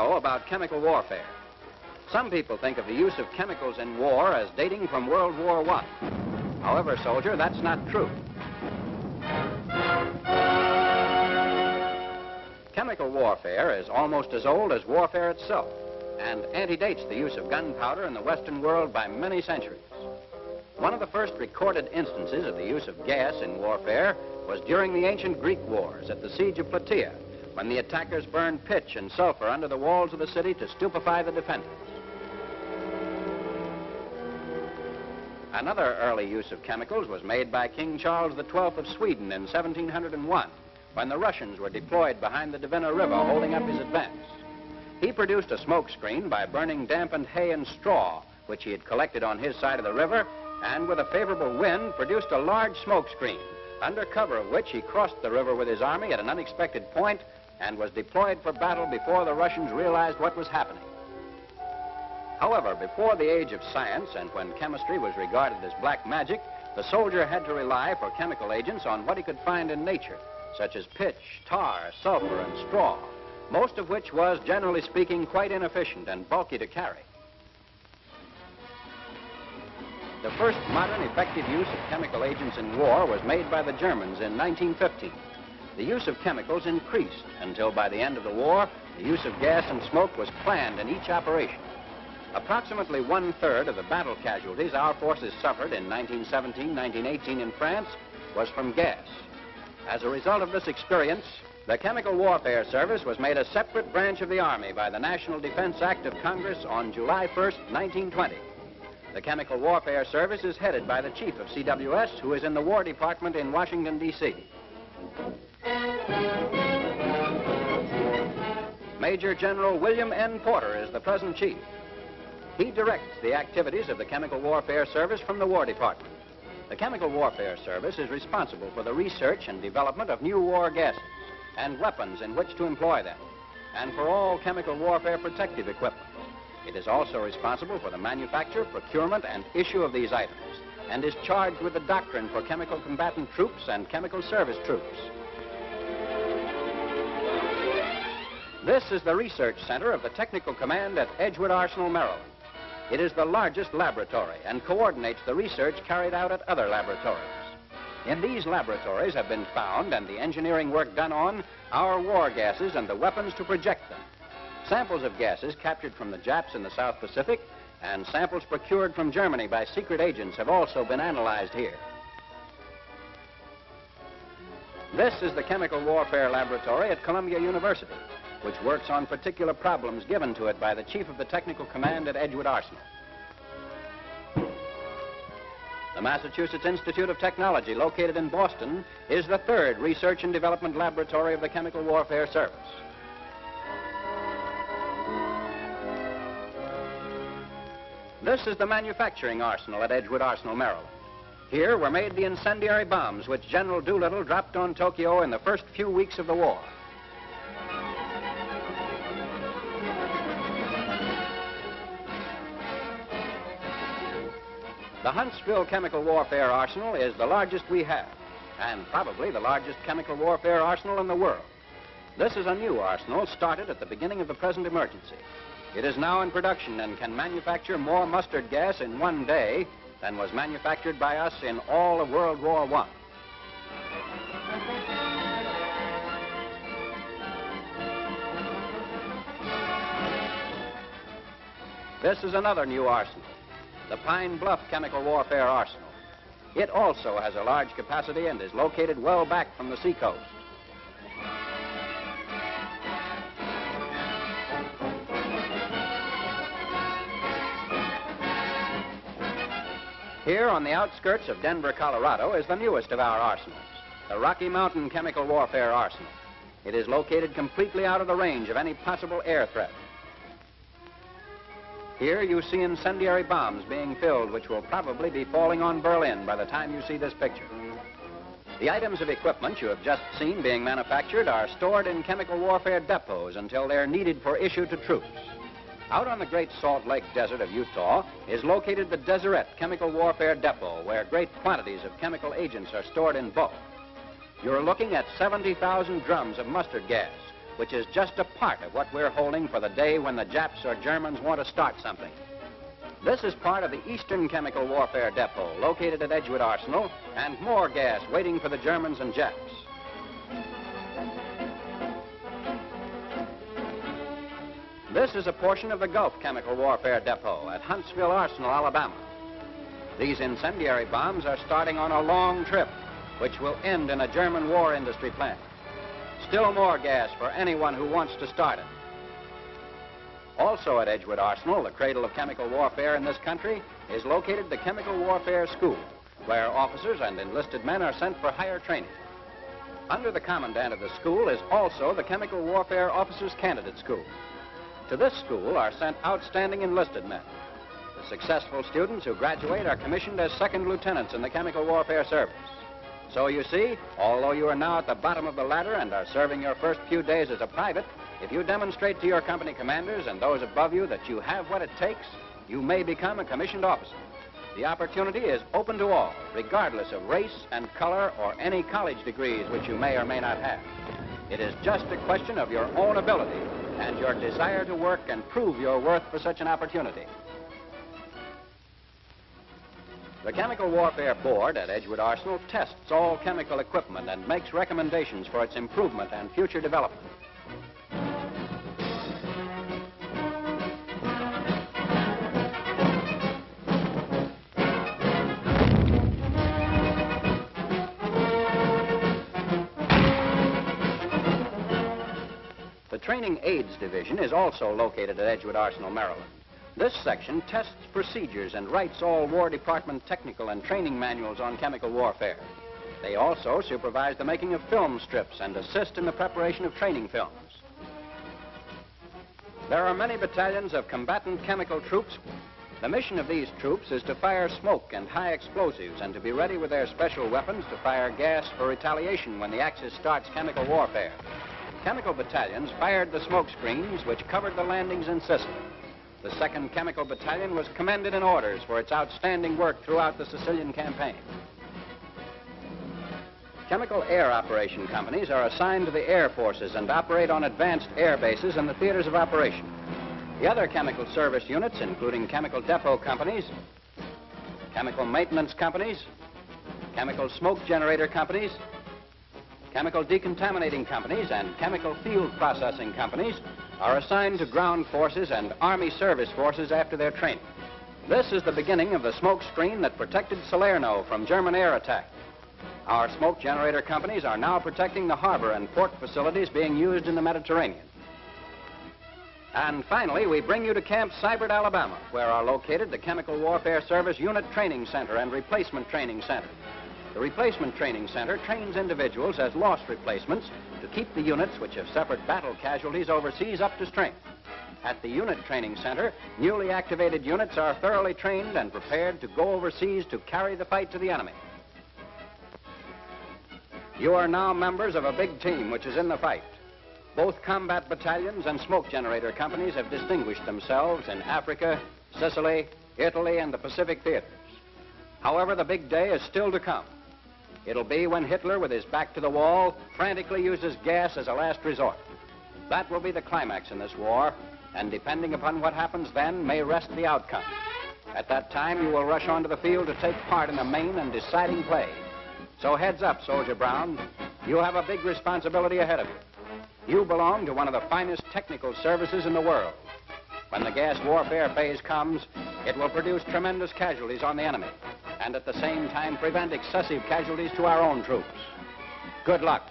know about chemical warfare. Some people think of the use of chemicals in war as dating from World War I. However, soldier, that's not true. Chemical warfare is almost as old as warfare itself and antedates the use of gunpowder in the Western world by many centuries. One of the first recorded instances of the use of gas in warfare was during the ancient Greek wars at the siege of Plataea, when the attackers burned pitch and sulfur under the walls of the city to stupefy the defenders. Another early use of chemicals was made by King Charles XII of Sweden in 1701, when the Russians were deployed behind the Dvina River holding up his advance. He produced a smoke screen by burning dampened hay and straw, which he had collected on his side of the river, and with a favorable wind produced a large smoke screen, under cover of which he crossed the river with his army at an unexpected point and was deployed for battle before the Russians realized what was happening. However, before the age of science and when chemistry was regarded as black magic, the soldier had to rely for chemical agents on what he could find in nature, such as pitch, tar, sulfur, and straw, most of which was, generally speaking, quite inefficient and bulky to carry. The first modern effective use of chemical agents in war was made by the Germans in 1915. The use of chemicals increased until by the end of the war, the use of gas and smoke was planned in each operation. Approximately 1/3 of the battle casualties our forces suffered in 1917-1918 in France was from gas. As a result of this experience, the Chemical Warfare Service was made a separate branch of the Army by the National Defense Act of Congress on July 1st, 1920. The Chemical Warfare Service is headed by the Chief of CWS, who is in the War Department in Washington, D.C. Major General William N. Porter is the present chief. He directs the activities of the Chemical Warfare Service from the War Department. The Chemical Warfare Service is responsible for the research and development of new war gases and weapons in which to employ them, and for all chemical warfare protective equipment. It is also responsible for the manufacture, procurement, and issue of these items, and is charged with the doctrine for chemical combatant troops and chemical service troops. This is the research center of the Technical Command at Edgewood Arsenal, Maryland. It is the largest laboratory and coordinates the research carried out at other laboratories. In these laboratories have been found, and the engineering work done on, our war gases and the weapons to project them. Samples of gases captured from the Japs in the South Pacific and samples procured from Germany by secret agents have also been analyzed here. This is the Chemical Warfare Laboratory at Columbia University, which works on particular problems given to it by the Chief of the Technical Command at Edgewood Arsenal. The Massachussetts Institute of Technology, located in Boston, is the third research and development laboratory of the Chemical Warfare Service. This is the manufacturing arsenal at Edgewood Arsenal, Maryland. Here were made the incendiary bombs which General Doolittle dropped on Tokyo in the first few weeks of the war. The Huntsville Chemical Warfare Arsenal is the largest we have, and probably the largest chemical warfare arsenal in the world. This is a new arsenal started at the beginning of the present emergency. It is now in production and can manufacture more mustard gas in one day than was manufactured by us in all of World War I. This is another new arsenal, the Pine Bluff Chemical Warfare Arsenal. It also has a large capacity and is located well back from the seacoast. Here on the outskirts of Denver, Colorado, is the newest of our arsenals, the Rocky Mountain Chemical Warfare Arsenal. It is located completely out of the range of any possible air threat. Here you see incendiary bombs being filled, which will probably be falling on Berlin by the time you see this picture. The items of equipment you have just seen being manufactured are stored in chemical warfare depots until they're needed for issue to troops. Out on the Great Salt Lake Desert of Utah is located the Deseret Chemical Warfare Depot, where great quantities of chemical agents are stored in bulk. You're looking at 70,000 drums of mustard gas, which is just a part of what we're holding for the day when the Japs or Germans want to start something. This is part of the Eastern Chemical Warfare Depot, located at Edgewood Arsenal, and more gas waiting for the Germans and Japs. This is a portion of the Gulf Chemical Warfare Depot at Huntsville Arsenal, Alabama. These incendiary bombs are starting on a long trip, which will end in a German war industry plant. Still more gas for anyone who wants to start it. Also at Edgewood Arsenal, the cradle of chemical warfare in this country, is located the Chemical Warfare School, where officers and enlisted men are sent for higher training. Under the commandant of the school is also the Chemical Warfare Officers Candidate School. To this school are sent outstanding enlisted men. The successful students who graduate are commissioned as second lieutenants in the Chemical Warfare Service. So you see, although you are now at the bottom of the ladder and are serving your first few days as a private, if you demonstrate to your company commanders and those above you that you have what it takes, you may become a commissioned officer. The opportunity is open to all, regardless of race and color or any college degrees which you may or may not have. It is just a question of your own ability and your desire to work and prove your worth for such an opportunity. The Chemical Warfare Board at Edgewood Arsenal tests all chemical equipment and makes recommendations for its improvement and future development. The Training Aids Division is also located at Edgewood Arsenal, Maryland. This section tests procedures and writes all War Department technical and training manuals on chemical warfare. They also supervise the making of film strips and assist in the preparation of training films. There are many battalions of combatant chemical troops. The mission of these troops is to fire smoke and high explosives and to be ready with their special weapons to fire gas for retaliation when the Axis starts chemical warfare. Chemical battalions fired the smoke screens which covered the landings in Sicily. The 2nd Chemical Battalion was commended in orders for its outstanding work throughout the Sicilian campaign. Chemical air operation companies are assigned to the air forces and operate on advanced air bases and the theaters of operation. The other chemical service units, including chemical depot companies, chemical maintenance companies, chemical smoke generator companies, chemical decontaminating companies, and chemical field processing companies, are assigned to ground forces and Army service forces after their training. This is the beginning of the smoke screen that protected Salerno from German air attack. Our smoke generator companies are now protecting the harbor and port facilities being used in the Mediterranean. And finally, we bring you to Camp Sibert, Alabama, where are located the Chemical Warfare Service Unit Training Center and Replacement Training Center. The Replacement Training Center trains individuals as lost replacements to keep the units which have suffered battle casualties overseas up to strength. At the Unit Training Center, newly activated units are thoroughly trained and prepared to go overseas to carry the fight to the enemy. You are now members of a big team which is in the fight. Both combat battalions and smoke generator companies have distinguished themselves in Africa, Sicily, Italy, and the Pacific theaters. However, the big day is still to come. It'll be when Hitler, with his back to the wall, frantically uses gas as a last resort. That will be the climax in this war, and depending upon what happens then, may rest the outcome. At that time, you will rush onto the field to take part in the main and deciding play. So heads up, Soldier Brown. You have a big responsibility ahead of you. You belong to one of the finest technical services in the world. When the gas warfare phase comes, it will produce tremendous casualties on the enemy, and at the same time prevent excessive casualties to our own troops. Good luck.